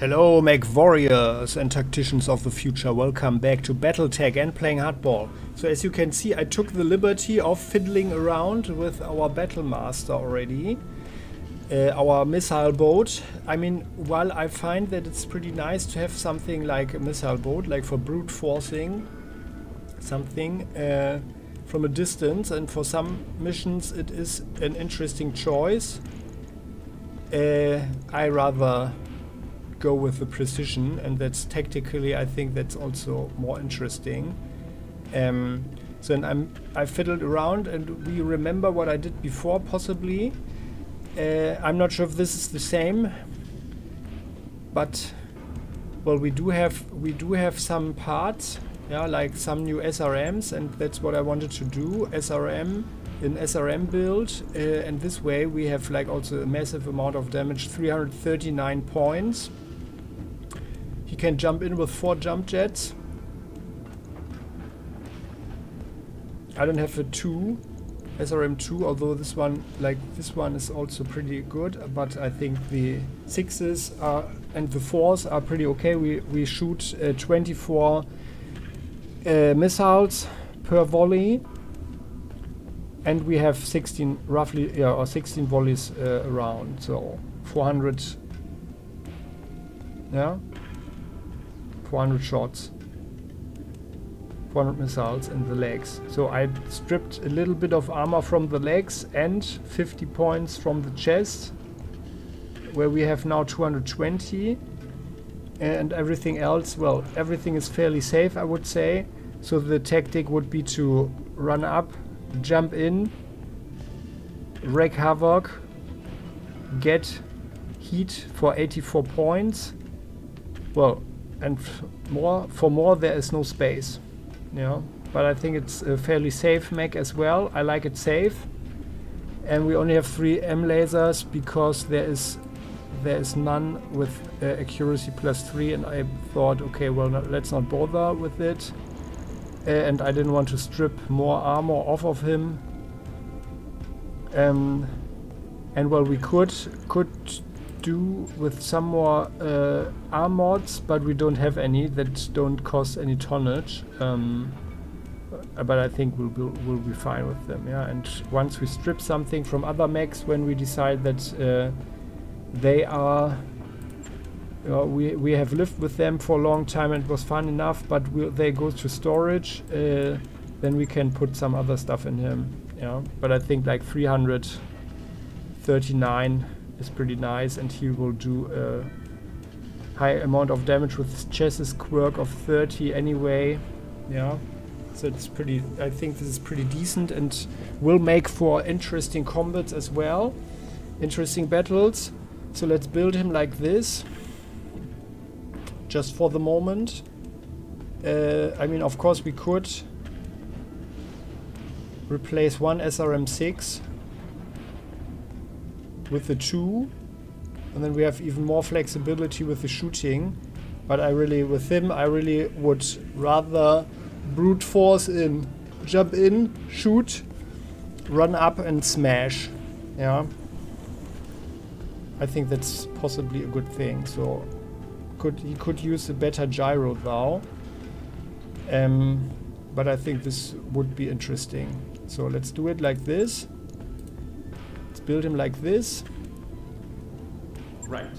Hello Mechwarriors and tacticians of the future, welcome back to BattleTech and playing hardball. So as you can see, I took the liberty of fiddling around with our battle master already. Our missile boat. I mean, while I find that it's pretty nice to have something like a missile boat, like for brute forcing something from a distance, and for some missions it is an interesting choice. I rather go with the precision, and that's tactically, I think that's also more interesting. So I fiddled around, and we remember what I did before, possibly. I'm not sure if this is the same, but well, we do have some parts, yeah, like some new SRMs, and that's what I wanted to do. SRM build, and this way we have like also a massive amount of damage, 339 points. He can jump in with 4 jump jets. I don't have a 2, SRM 2, although this one is also pretty good, but I think the 6s are and the 4s are pretty okay. We shoot 24 missiles per volley, and we have 16 roughly, yeah, or 16 volleys around, so 400, yeah, 400 shots, 400 missiles in the legs. So I stripped a little bit of armor from the legs and 50 points from the chest, where we have now 220, and everything else, well, everything is fairly safe, I would say. So the tactic would be to run up, jump in, wreak havoc, get heat for 84 points. Well, and for more there is no space, you know. But I think it's a fairly safe mech as well. I like it safe, and we only have 3 M lasers because there is none with accuracy +3, and I thought, okay, well, let's not bother with it. And I didn't want to strip more armor off of him. And well, we could do with some more arm mods, but we don't have any that don't cost any tonnage. But I think we'll be fine with them, yeah. And once we strip something from other mechs, when we decide that they are, we have lived with them for a long time and it was fun enough, but they go to storage, then we can put some other stuff in him, yeah. But I think like 339 is pretty nice, and he will do a high amount of damage with his chassis quirk of 30 anyway, yeah. So it's pretty, I think this is pretty decent and will make for interesting combats as well, interesting battles. So let's build him like this, just for the moment. I mean, of course we could replace one SRM6 with the 2, and then we have even more flexibility with the shooting. But with him I really would rather brute force in, jump in, shoot, run up and smash, yeah. I think that's possibly a good thing. So he could use a better gyro though, but I think this would be interesting. So let's do it like this. Let's build him like this. Right.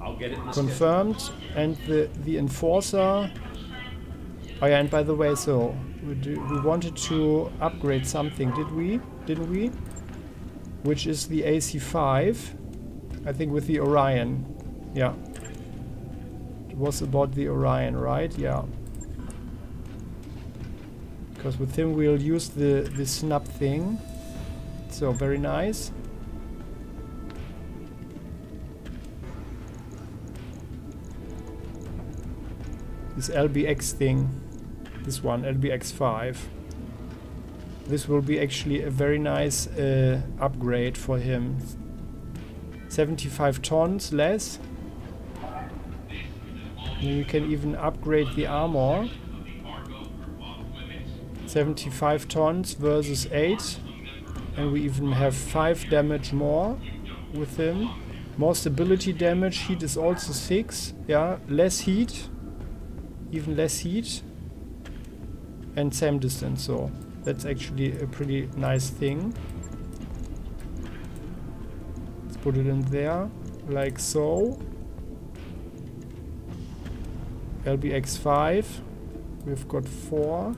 I'll get it. Confirmed. And the enforcer. Oh yeah, and by the way, so we wanted to upgrade something, didn't we? Which is the AC5. I think with the Orion. Yeah. It was about the Orion, right? Yeah. Because with him we'll use the snap thing. So very nice. This LBX thing. This one, LBX5. This will be actually a very nice upgrade for him. 75 tons less. And you can even upgrade the armor. 75 tons versus 8. And we even have 5 damage more with him. More stability damage. Heat is also 6. Yeah, less heat. Even less heat. And same distance, so that's actually a pretty nice thing. Let's put it in there, like so. LBX5. We've got 4.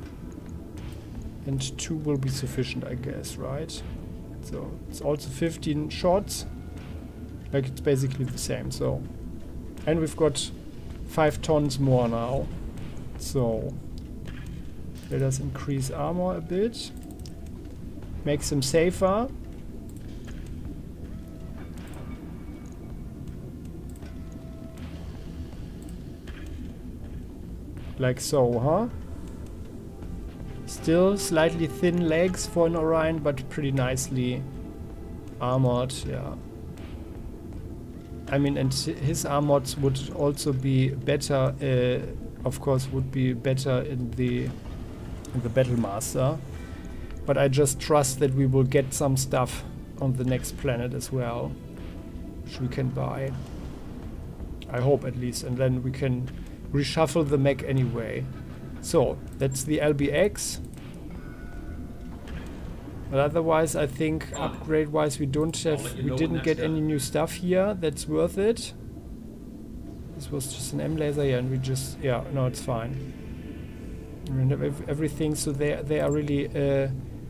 And 2 will be sufficient, I guess, right? So it's also 15 shots. Like, it's basically the same, so. And we've got 5 tons more now. So let us increase armor a bit. Makes them safer. Like so, huh? Still slightly thin legs for an Orion, but pretty nicely armored, yeah. I mean, and his armors would also be better, of course, would be better in the Battlemaster. But I just trust that we will get some stuff on the next planet as well, which we can buy. I hope at least, and then we can reshuffle the mech anyway. So, that's the LBX. But otherwise, I think upgrade-wise we didn't get any new stuff here that's worth it. This was just an M laser, yeah, and we just, yeah, no, it's fine. And everything, so they are really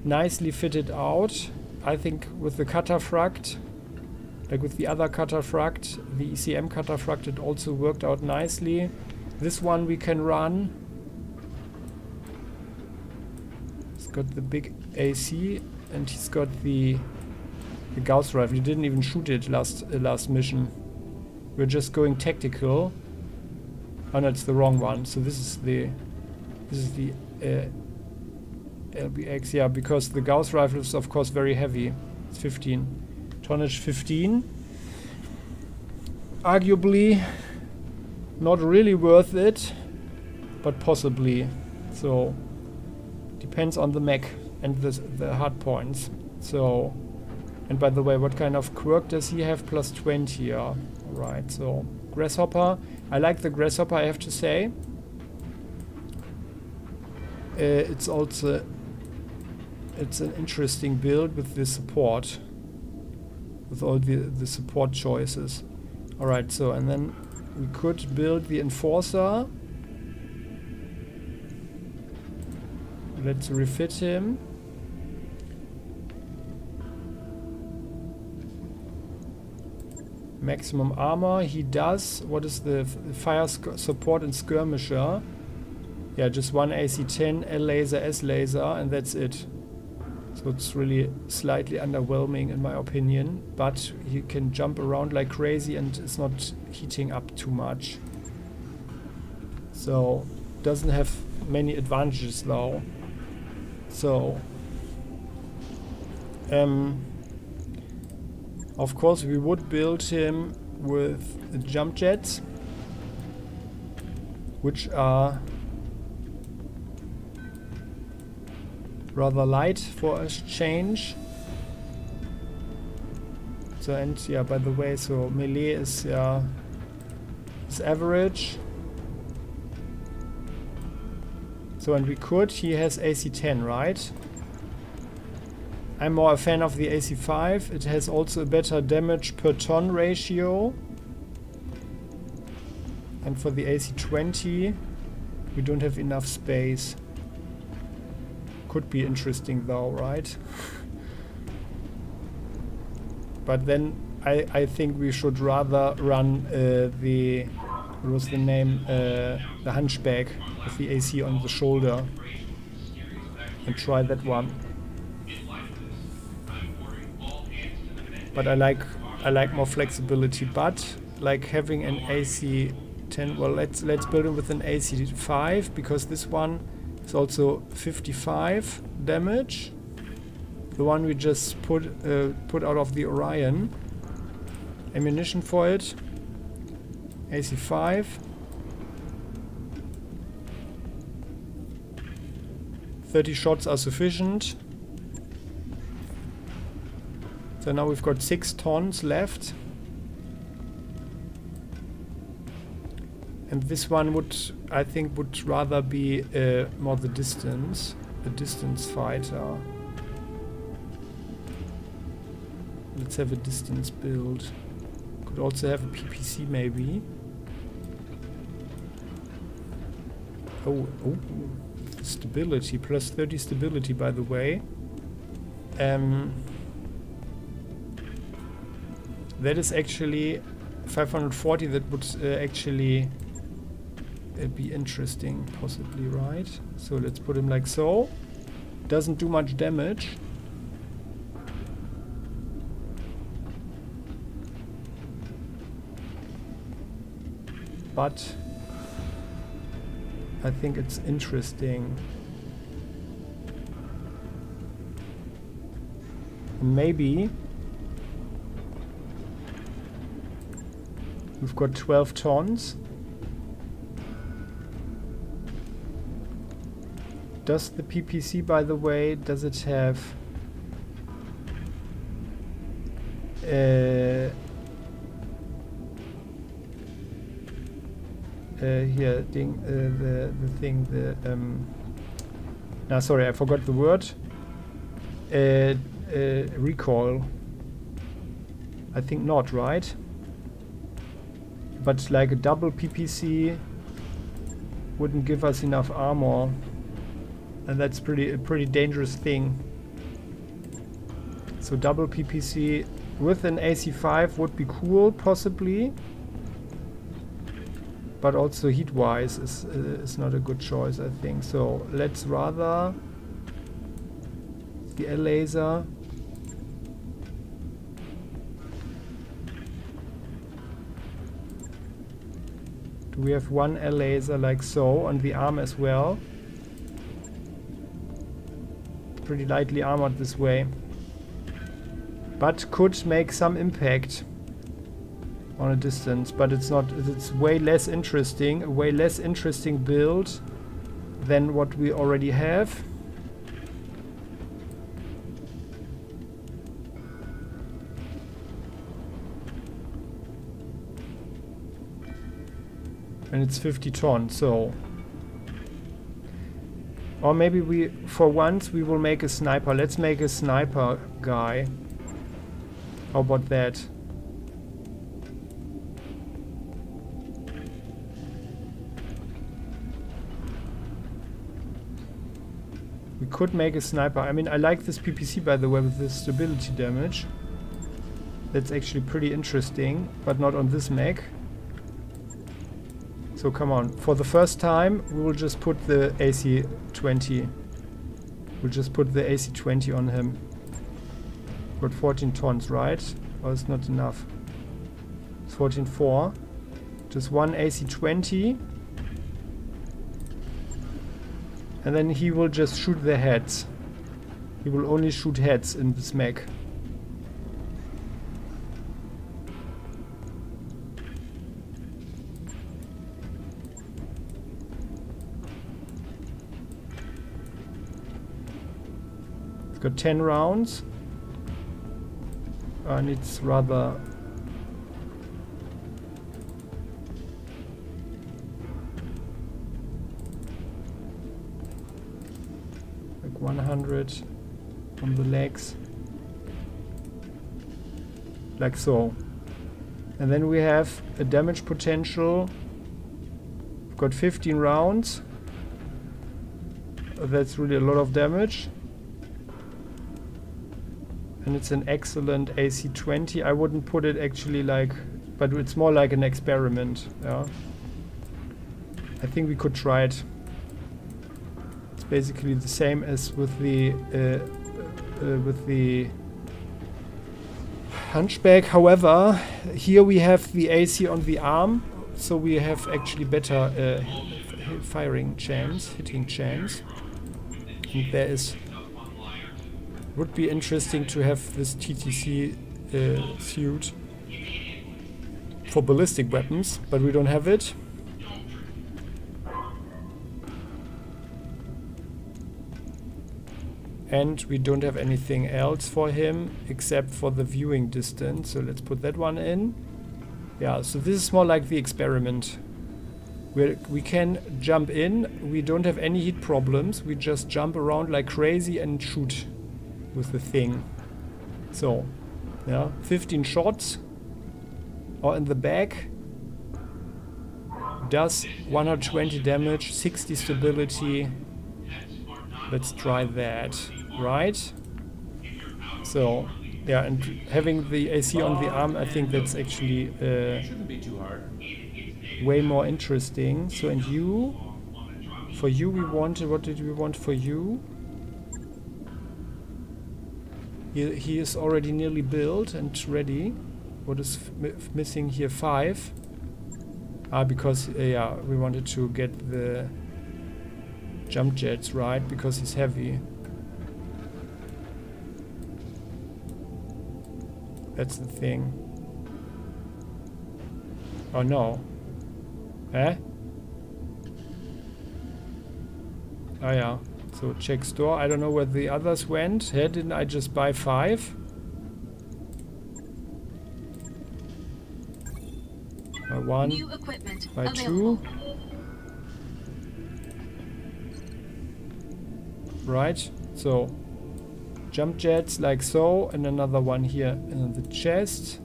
nicely fitted out. I think with the Cataphracts, like with the other Cataphracts, the ECM Cataphracts, it also worked out nicely. This one we can run. He's got the big AC and he's got the Gauss rifle. He didn't even shoot it last mission. We're just going tactical. Oh no, it's the wrong one. So this is the LBX. Yeah, because the Gauss rifle is of course very heavy. It's 15 tonnage, 15. Arguably not really worth it, but possibly. So depends on the mech and the hard points. So, and by the way, what kind of quirk does he have? Plus 20. Yeah, right. So Grasshopper. I like the Grasshopper, I have to say. It's also an interesting build with the support, with all the support choices. All right. So and then we could build the Enforcer. Let's refit him. Maximum armor. He does. What is the fire support and skirmisher? Yeah, just one AC-10, L laser, S laser, and that's it. So it's really slightly underwhelming in my opinion, but he can jump around like crazy and is not heating up too much. So doesn't have many advantages though. So of course we would build him with jump jets, which are rather light for a change. So, and yeah, by the way, so melee is average. So, and we could, he has AC-10, right? I'm more a fan of the AC-5. It has also a better damage per ton ratio. And for the AC-20, we don't have enough space. Could be interesting though, right? But then I think we should rather run what was the name? The Hunchback with the AC on the shoulder and try that one. But I like more flexibility, but like having an AC-10, well, let's build it with an AC-5 because this one is also 55 damage. The one we just put out of the Orion. Ammunition for it. AC-5. 30 shots are sufficient. So now we've got 6 tons left. And this one would, I think, would rather be more the distance, a distance fighter. Let's have a distance build. Could also have a PPC maybe. Oh, stability, plus 30 stability, by the way. That is actually 540. That would actually be interesting, possibly, right? So let's put him like so. Doesn't do much damage. But I think it's interesting. Maybe we've got 12 tons. Does the PPC, by the way, does it have here the thing, no, sorry, I forgot the word. Recoil. I think not, right? But like a double PPC wouldn't give us enough armor, and that's a pretty dangerous thing. So double PPC with an AC5 would be cool, possibly. But also heat-wise is not a good choice, I think. So let's rather the L laser. Do we have one L laser like so on the arm as well? Pretty lightly armored this way, but could make some impact on a distance, but it's not, it's way less interesting, a way less interesting build than what we already have. And it's 50 tons, so... Or maybe we, for once, we will make a sniper. Let's make a sniper guy. How about that? We could make a sniper. I mean, I like this PPC, by the way, with the stability damage. That's actually pretty interesting, but not on this mech. So come on, for the first time we will just put the AC-20. We'll just put the AC-20 on him. Got 14 tons, right? Or it's not enough. It's 14.4. Just one AC-20. And then he will just shoot the heads. He will only shoot heads in this mech. Got 10 rounds, and it's rather like 100 on the legs, like so. And then we have a damage potential. We've got 15 rounds. That's really a lot of damage. And it's an excellent AC-20. I wouldn't put it actually like, but it's more like an experiment. Yeah, I think we could try it. It's basically the same as with the Hunchback. However, here we have the AC on the arm, so we have actually better firing chance, hitting chance. And there is. Would be interesting to have this TTC suit for ballistic weapons, but we don't have it. And we don't have anything else for him except for the viewing distance, so let's put that one in. Yeah, so this is more like the experiment. We can jump in. We don't have any heat problems. We just jump around like crazy and shoot with the thing. So, yeah, 15 shots. Or in the back. Does 120 damage, 60 stability. Let's try that. Right? So, yeah, and having the AC on the arm, I think that's actually Shouldn't be too hard. way more interesting. So, and you, for you we wanted, what did we want for you? He is already nearly built and ready. What is missing here? 5. Because, yeah, we wanted to get the jump jets, right? Because he's heavy. That's the thing. Oh no. Eh? Oh yeah. So check store. I don't know where the others went. Hey, didn't I just buy 5? Buy 1. New equipment Buy available. 2. Right. So jump jets like so, and another one here in the chest.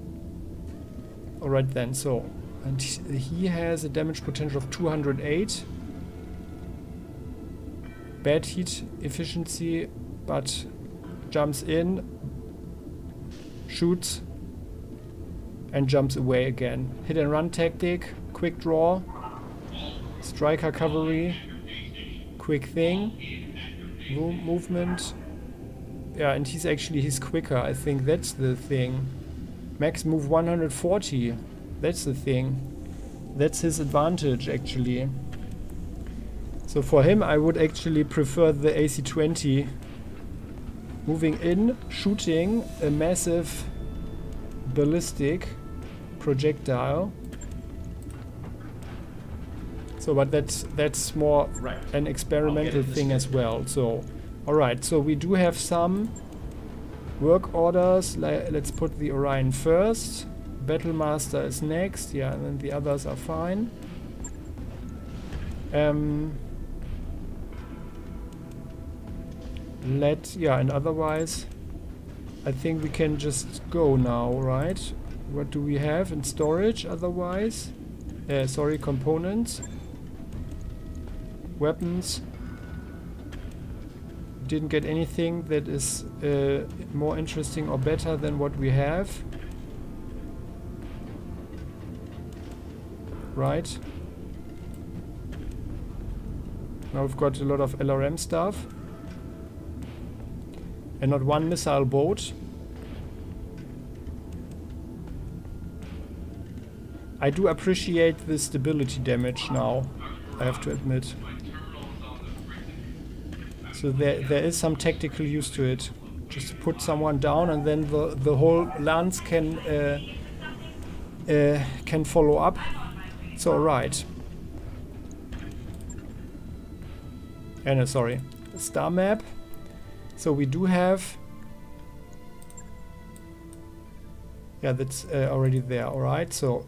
Alright then, so. And he has a damage potential of 208. Bad heat efficiency, but jumps in, shoots, and jumps away again. Hit and run tactic, quick draw, striker cavalry, quick thing, movement. Yeah, and he's quicker. I think that's the thing. Max move 140. That's the thing. That's his advantage actually. So for him I would actually prefer the AC-20. Moving in, shooting a massive ballistic projectile. So but that's more an experimental thing as well. So alright, so we do have some work orders. Let's put the Orion first. Battlemaster is next, yeah, and then the others are fine. And otherwise I think we can just go now, right? What do we have in storage otherwise? Sorry, components. Weapons. Didn't get anything that is more interesting or better than what we have. Right. Now we've got a lot of LRM stuff. And not one missile boat. I do appreciate the stability damage now, I have to admit. So there is some tactical use to it. Just put someone down and then the whole lance can follow up. It's alright. And sorry, star map. So we do have, yeah, that's already there. Alright, so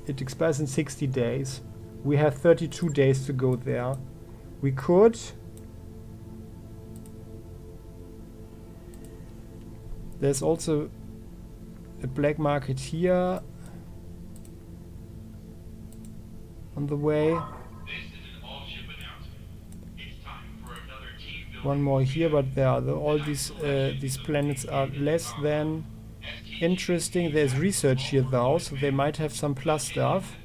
it expires in 60 days. We have 32 days to go there. We could, there's also a black market here on the way. One more here, but there are all these planets are less than interesting. There's research here though, so they might have some plus stuff.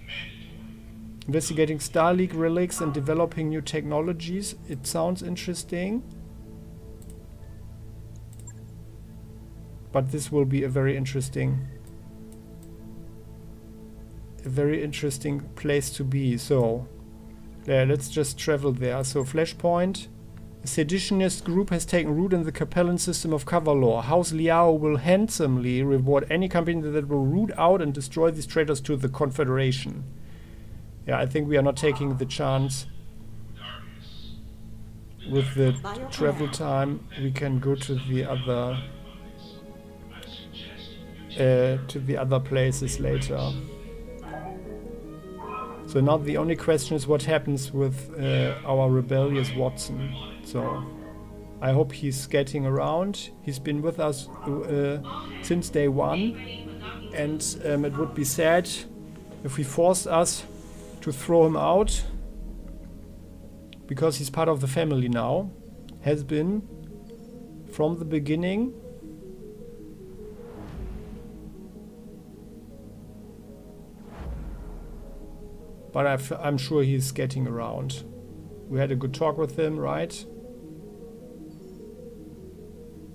Investigating Star League relics and developing new technologies. It sounds interesting. But this will be a very interesting place to be. So yeah, let's just travel there. So Flashpoint. A seditionist group has taken root in the Capellan system of cover law. House Liao will handsomely reward any company that will root out and destroy these traitors to the Confederation. Yeah, I think we are not taking the chance. With the travel time, we can go to the other places later. So now the only question is what happens with our rebellious Watson. So I hope he's getting around. He's been with us since day one, and it would be sad if he forced us to throw him out, because he's part of the family now, has been from the beginning. But I'm sure he's getting around. We had a good talk with him, right?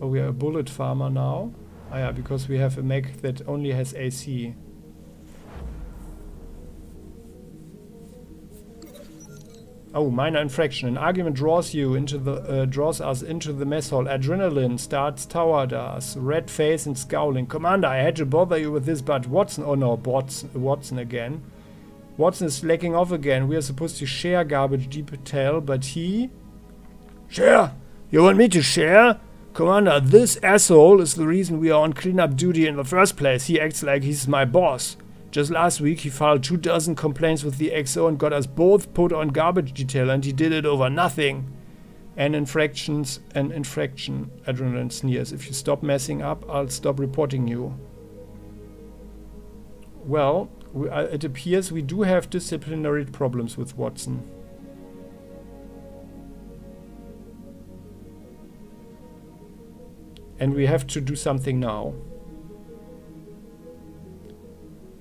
Oh, we are a bullet farmer now. Ah yeah, because we have a mech that only has AC. Oh, minor infraction. An argument draws you into the draws us into the mess hall. Adrenaline starts toward us. Red face and scowling. Commander, I had to bother you with this, but Watson. Oh no, Watson again. Watson is slacking off again. We are supposed to share garbage detail, but he... Share? You want me to share? Commander, this asshole is the reason we are on cleanup duty in the first place. He acts like he's my boss. Just last week he filed 24 complaints with the XO and got us both put on garbage detail, and he did it over nothing. An infraction, Adrenaline sneers. If you stop messing up, I'll stop reporting you. Well, it appears we do have disciplinary problems with Watson. And we have to do something now.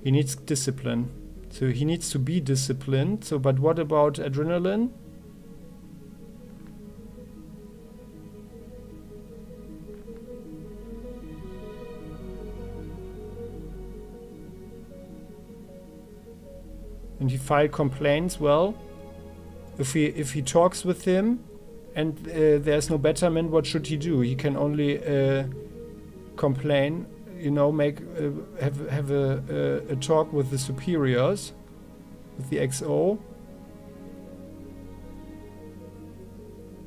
He needs discipline. So he needs to be disciplined. So, but what about Adrenaline? And he filed complaints. Well, if he talks with him and there's no betterment, what should he do? He can only complain, you know, have a talk with the superiors, with the XO.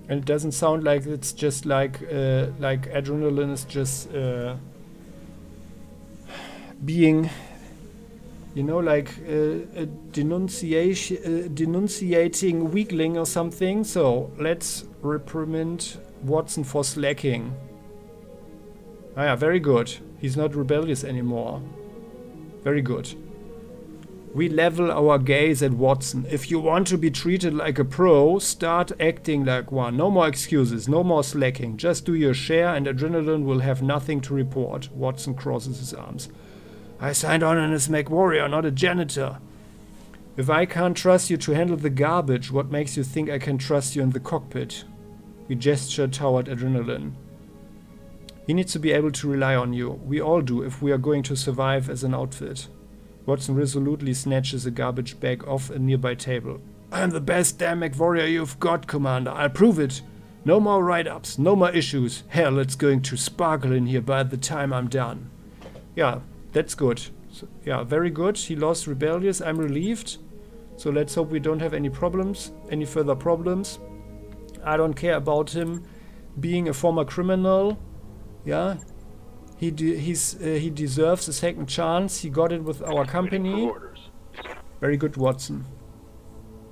And it doesn't sound like it's just like Adrenaline is just being, you know, like a denunciating weakling or something. So let's reprimand Watson for slacking. Ah yeah, very good. He's not rebellious anymore. Very good. We level our gaze at Watson. If you want to be treated like a pro, start acting like one. No more excuses, no more slacking. Just do your share and Adrenaline will have nothing to report. Watson crosses his arms. I signed on as Mechwarrior, not a janitor. If I can't trust you to handle the garbage, what makes you think I can trust you in the cockpit? We gestured toward Adrenaline. He needs to be able to rely on you. We all do if we are going to survive as an outfit. Watson resolutely snatches a garbage bag off a nearby table. I'm the best damn Mechwarrior you've got, Commander. I'll prove it. No more write-ups, no more issues. Hell, it's going to sparkle in here by the time I'm done. Yeah. That's good. So, yeah, very good. He lost rebellious. I'm relieved. So let's hope we don't have any problems, any further problems. I don't care about him being a former criminal. Yeah, he deserves a second chance. He got it with our company. Very good, Watson.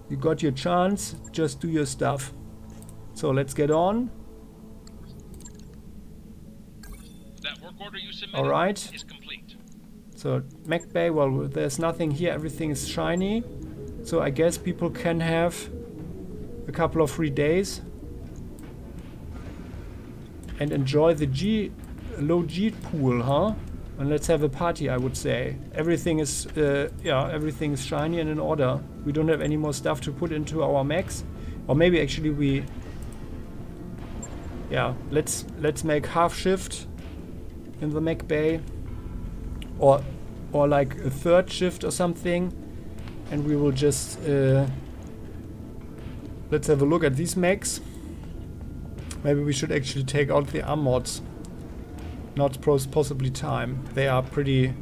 You got your chance. Just do your stuff. So let's get on. That work order you submitted all right. is complete. So, Mech Bay, well, there's nothing here, everything is shiny. So I guess people can have a couple of free days and enjoy the low G pool, huh? And let's have a party, I would say. Everything is, yeah, everything is shiny and in order. We don't have any more stuff to put into our mechs. Or maybe actually we... Yeah, let's make half shift in the Mech Bay. Or like a third shift or something, and we will just let's have a look at these mechs. Maybe we should actually take out the arm mods. Not possibly time. They are pretty...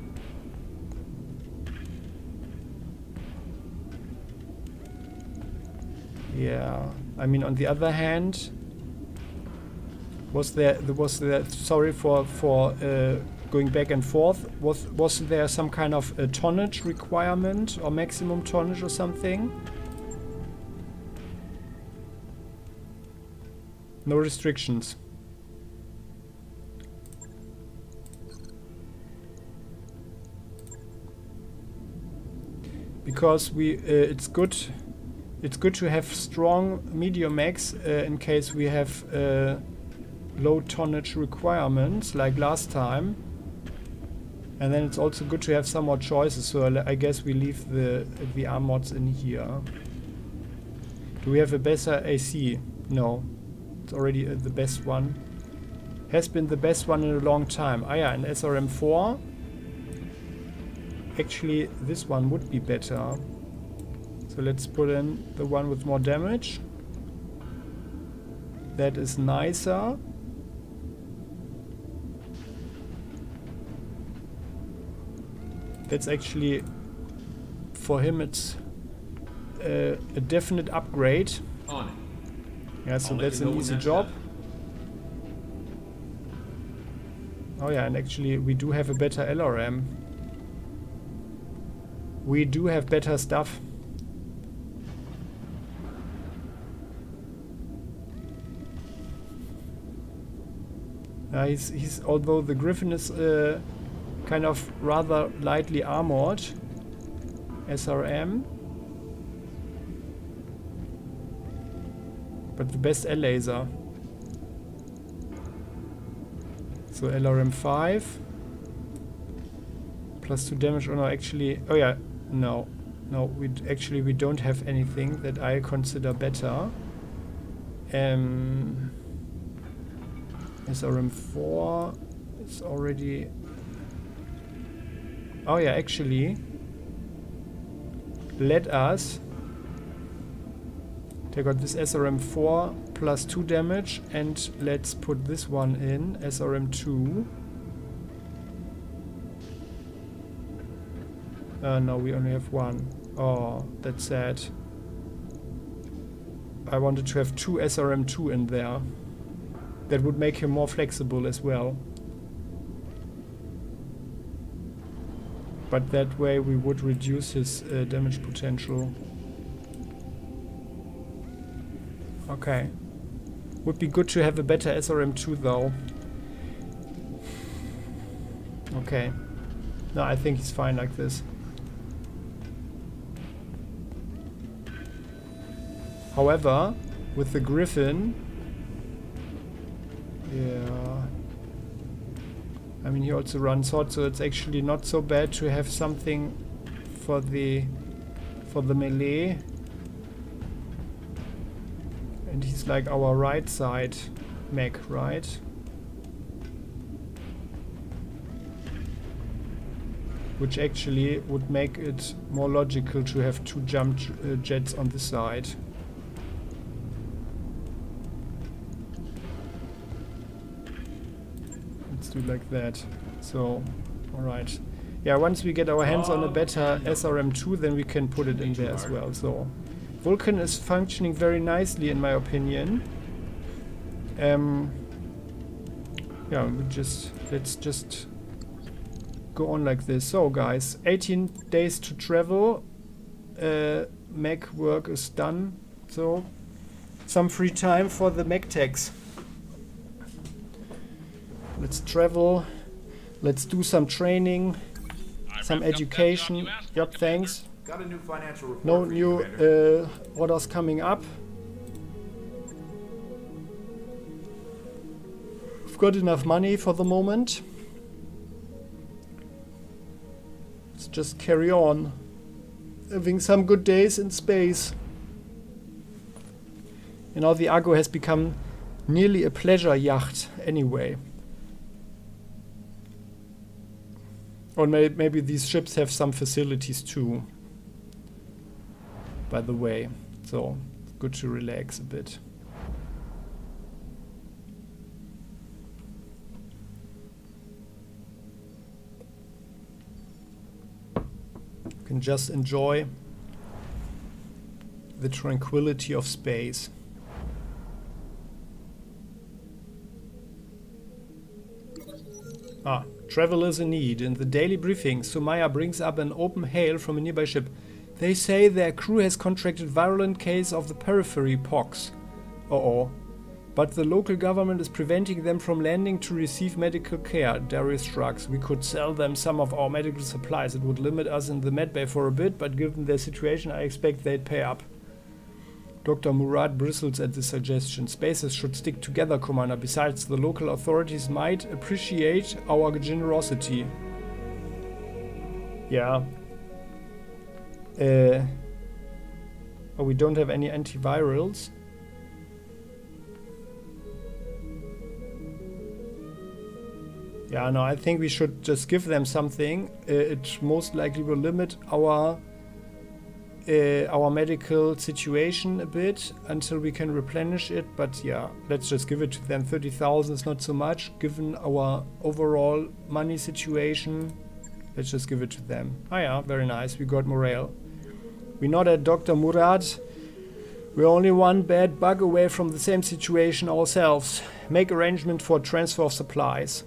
Yeah, I mean, on the other hand, was there sorry for going back and forth. Was there some kind of a tonnage requirement or maximum tonnage or something? No restrictions. Because it's good to have strong medium mechs in case we have low tonnage requirements like last time, and then it's also good to have some more choices. So I guess we leave the VR mods in here. Do we have a better AC? No, it's already the best one. Has been the best one in a long time. Ah yeah, an SRM4. Actually, this one would be better. So let's put in the one with more damage. That is nicer. That's actually, for him, it's a definite upgrade. On it. Yeah, so that's an easy job. Oh yeah, and actually we do have a better LRM. We do have better stuff. He's although the Griffin is kind of rather lightly armored SRM, but the best L laser. So LRM 5 plus 2 damage. Oh no, actually, oh yeah, no, we don't have anything that I consider better. SRM 4 is already. Oh yeah, actually, let us take out this SRM 4 plus 2 damage and let's put this one in, SRM 2. No, we only have one. Oh, that's sad. I wanted to have 2 SRM 2 in there. That would make him more flexible as well. But that way we would reduce his damage potential. Okay. Would be good to have a better SRM2 though. Okay. No, I think he's fine like this. However, with the Griffin... Yeah... I mean, he also runs hot, so it's actually not so bad to have something for the melee. And he's like our right side mech, right? Which actually would make it more logical to have 2 jump jets on the side. Do like that. So, alright. Yeah, once we get our hands on a better SRM2, then we can put it in there as well. So, Vulcan is functioning very nicely in my opinion. Yeah, let's just go on like this. So guys, 18 days to travel. Mech work is done. So, some free time for the mech techs. Let's travel. Let's do some training, some education. Yep, thanks. Got a new financial report. No new orders coming up. We've got enough money for the moment. Let's just carry on. Having some good days in space. You know, the Argo has become nearly a pleasure yacht anyway. Or maybe these ships have some facilities too, by the way. So, it's good to relax a bit. You can just enjoy the tranquility of space. Ah. Travelers in need. In the daily briefing, Sumaya brings up an open hail from a nearby ship. They say their crew has contracted virulent case of the periphery pox. Uh-oh. But the local government is preventing them from landing to receive medical care. Darius shrugs. We could sell them some of our medical supplies. It would limit us in the medbay for a bit, but given their situation, I expect they'd pay up. Dr. Murad bristles at the suggestion. Spaces should stick together, Commander. Besides, the local authorities might appreciate our generosity. Yeah. Oh, we don't have any antivirals. Yeah, no, I think we should just give them something. It most likely will limit our medical situation a bit until we can replenish it. But yeah, let's just give it to them. 30,000 is not so much given our overall money situation. Let's just give it to them. Oh yeah, very nice. We got morale. We nod at Dr. Murad. We're only one bad bug away from the same situation ourselves. Make arrangement for transfer of supplies.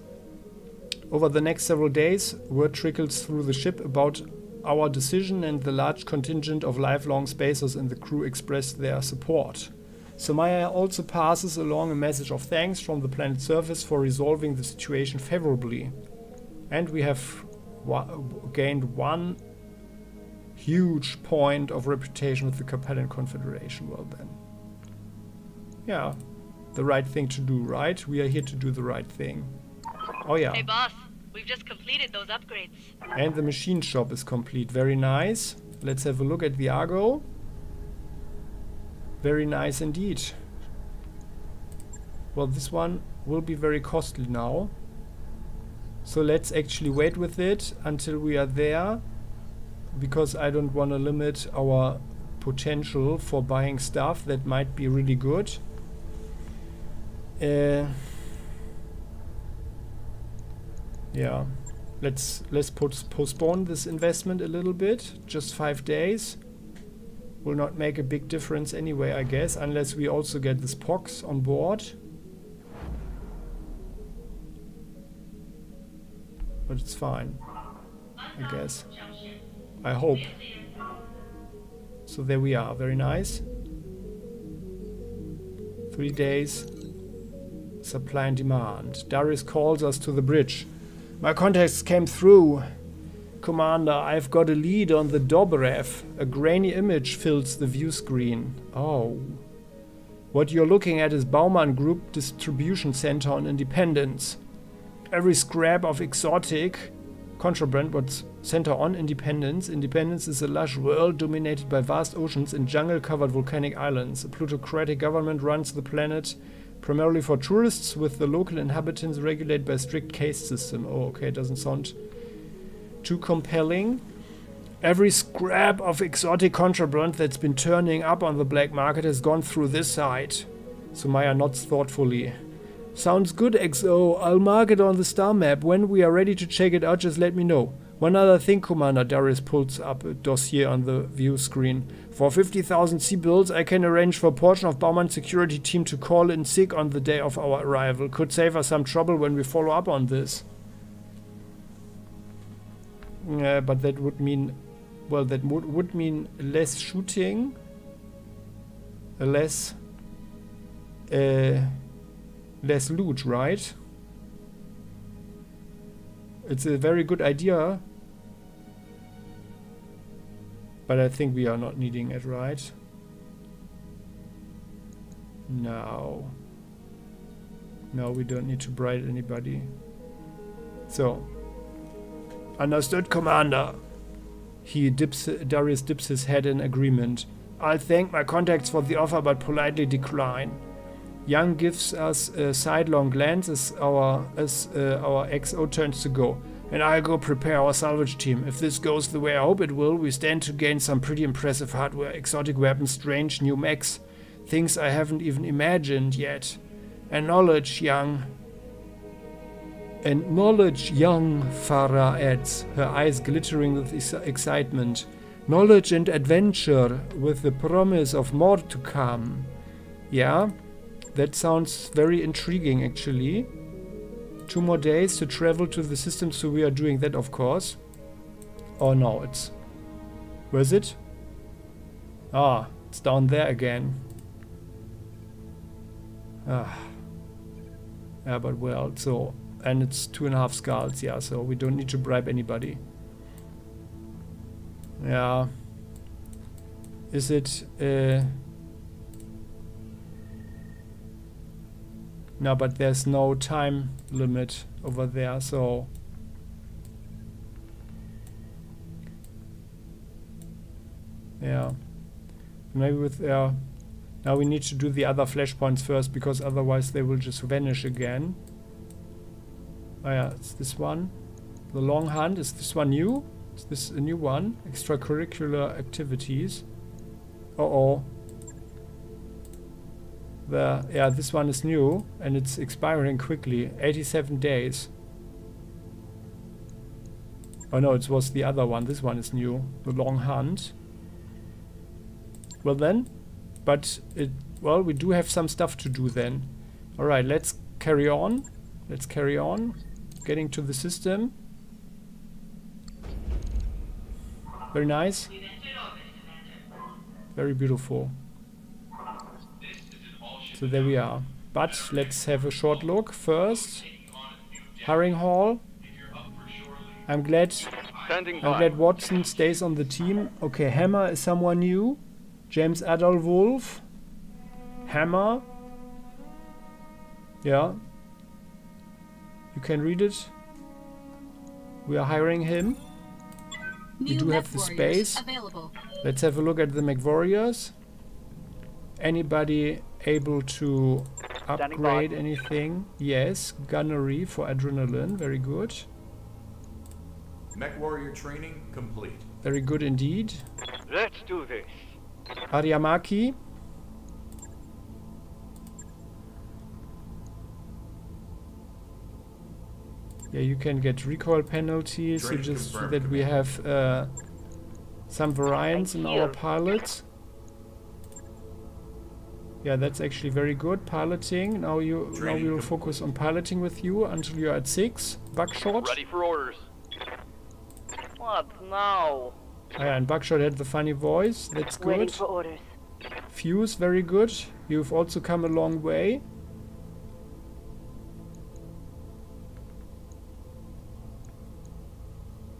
Over the next several days, word trickles through the ship about our decision, and the large contingent of lifelong spacers in the crew express their support. Sumaya also passes along a message of thanks from the planet's surface for resolving the situation favorably. And we have gained one huge point of reputation with the Capellan Confederation. Well then. Yeah, the right thing to do, right? We are here to do the right thing. Oh yeah. Hey boss, we've just completed those upgrades. And the machine shop is complete. Very nice. Let's have a look at the Argo. Very nice indeed. Well, this one will be very costly now. So let's actually wait with it until we are there, because I don't want to limit our potential for buying stuff that might be really good. Yeah, let's postpone this investment a little bit. Just 5 days will not make a big difference anyway, I guess, unless we also get this pox on board. But it's fine, I guess. I hope. So there we are. Very nice. 3 days. Supply and demand. Darius calls us to the bridge. My contacts came through. Commander, I've got a lead on the Dobrev. A grainy image fills the view screen. Oh. What you're looking at is Baumann Group Distribution Center on Independence. Every scrap of exotic contraband was center on Independence. Independence is a lush world dominated by vast oceans and jungle-covered volcanic islands. A plutocratic government runs the planet primarily for tourists, with the local inhabitants regulated by a strict caste system. Oh, okay, doesn't sound too compelling. Every scrap of exotic contraband that's been turning up on the black market has gone through this site. Sumaya nods thoughtfully. Sounds good, XO. I'll mark it on the star map. When we are ready to check it out, just let me know. One other thing, Commander. Darius pulls up a dossier on the view screen. For 50,000 C-bills, I can arrange for a portion of Baumann's security team to call in sick on the day of our arrival. Could save us some trouble when we follow up on this. Yeah, but that would mean... Well, that would mean less shooting. Less loot, right? It's a very good idea, but I think we are not needing it, right? No. No, we don't need to bribe anybody. So, understood, Commander. Darius dips his head in agreement. I'll thank my contacts for the offer, but politely decline. Young gives us a sidelong glance as our XO turns to go. And I'll go prepare our salvage team. If this goes the way I hope it will, we stand to gain some pretty impressive hardware, exotic weapons, strange new mechs, things I haven't even imagined yet. And knowledge, young. And knowledge, young, Farah adds, her eyes glittering with excitement. Knowledge and adventure, with the promise of more to come. Yeah? That sounds very intriguing, actually. 2 more days to travel to the system, so we are doing that, of course. Oh no, it's... Where is it? Ah, it's down there again. Ah. Yeah, but well, so... And it's 2.5 skulls, yeah, so we don't need to bribe anybody. Yeah. Is it... No, but there's no time limit over there, so... Yeah. Maybe with... now we need to do the other flashpoints first, because otherwise they will just vanish again. Oh yeah, it's this one. The long hunt. Is this one new? Is this a new one? Extracurricular activities. Uh-oh. Yeah, this one is new and it's expiring quickly. 87 days. Oh no, it was the other one. This one is new. The long hunt. Well then, but well, we do have some stuff to do then. Alright, let's carry on. Let's carry on. Getting to the system. Very nice. Very beautiful. So there we are. But let's have a short look first. Hiring hall. I'm glad Watson stays on the team. Okay, Hammer is someone new. James Adolwolf. Hammer. Yeah. You can read it. We are hiring him. We do have the space. Let's have a look at the Mechwarriors. Anybody able to upgrade anything? Yes. Gunnery for adrenaline. Very good. Mechwarrior training complete. Very good indeed. Let's do this. Ariamaki. Yeah, you can get recoil penalties. So just that we have some variants in our pilots. Yeah, that's actually very good. Piloting. Now we will focus on piloting with you until you're at 6. Buckshot. Ready for orders. What now? Yeah, and Buckshot had the funny voice. That's good. Waiting for orders. Fuse, very good. You've also come a long way.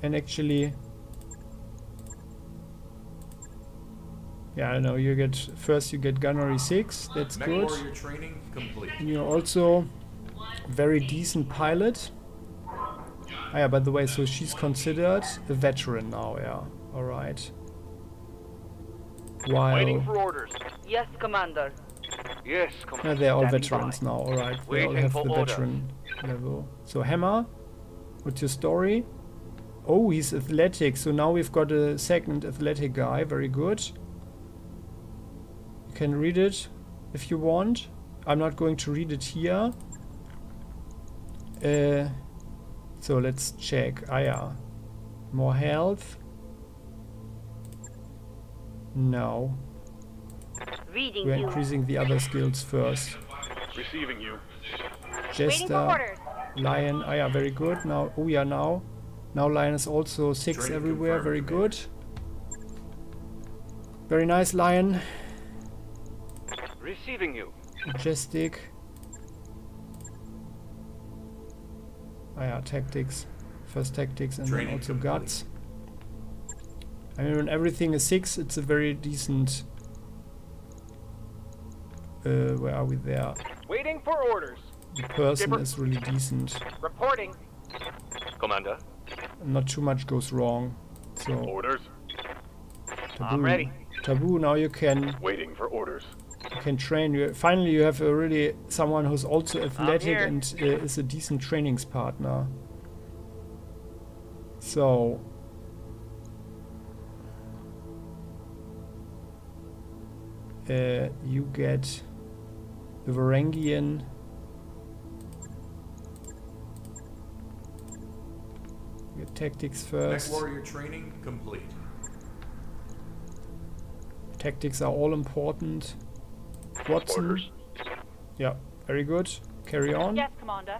And actually, yeah, I know you get gunnery 6. That's good. Training complete. And you're also very decent pilot. Ah, yeah, by the way, so she's considered a veteran now. Yeah, all right. Waiting for orders. Yes, Commander. Yes, Commander. Yeah, they're all veterans now. All right, they all Waiting have for the orders. veteran level. So Hammer, what's your story? Oh, he's athletic. So now we've got a second athletic guy. Very good. You can read it if you want. I'm not going to read it here. So let's check. Ah, yeah. More health. No. Reading We're you. increasing the other skills first. Receiving you. Waiting for Jester, orders. Lion. Ah, yeah, very good. Now, oh yeah, now Lion is also 6 Training everywhere. confirmed, Very Commander. good. Very nice, Lion. Receiving you. Majestic. Ah, yeah, tactics. First tactics and Training then also complete. guts. I mean, when everything is 6, it's a very decent... where are we there? Waiting for orders. The person Skipper. is really decent. Reporting. Commander. Not too much goes wrong. So, Orders. Taboo. I'm ready. Taboo, now you can Waiting for orders. train. Finally, you have a really someone who's also athletic here. and is a decent trainings partner. So, you get the Varangian. Get tactics first. Mechwarrior training complete. Tactics are all important. Watson. Orders. Yeah, very good. Carry on. Yes, Commander.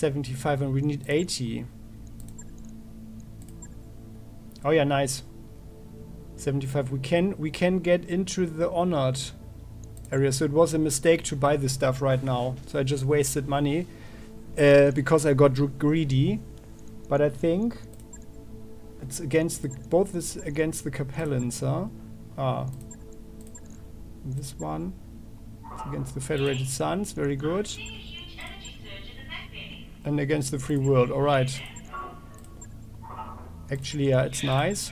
75 and we need 80. Oh yeah, nice. 75. We can get into the honored area. So it was a mistake to buy this stuff right now. So I just wasted money because I got greedy. But I think it's against the both is against the Capellans, huh? Ah. This one is against the Federated Suns, very good. And against the Free World, alright. Actually, yeah, it's nice.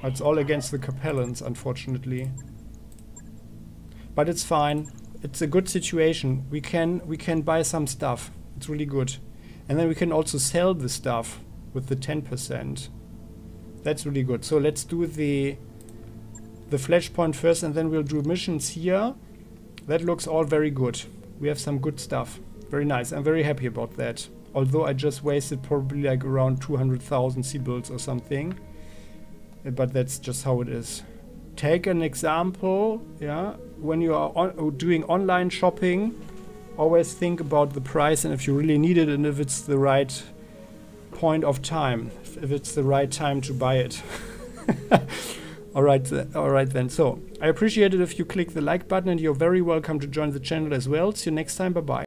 It's all against the Capellans, unfortunately. But it's fine. It's a good situation. We can buy some stuff. It's really good. And then we can also sell the stuff with the 10%. That's really good. So let's do the Flashpoint first, and then we'll do missions here. That looks all very good. We have some good stuff. Very nice. I'm very happy about that. Although I just wasted probably like around 200,000 Seabills or something. But that's just how it is. Take an example, yeah. When you are doing online shopping, always think about the price and if you really need it and if it's the right point of time. If it's the right time to buy it. Alright then. So, I appreciate it if you click the like button, and you're very welcome to join the channel as well. See you next time. Bye-bye.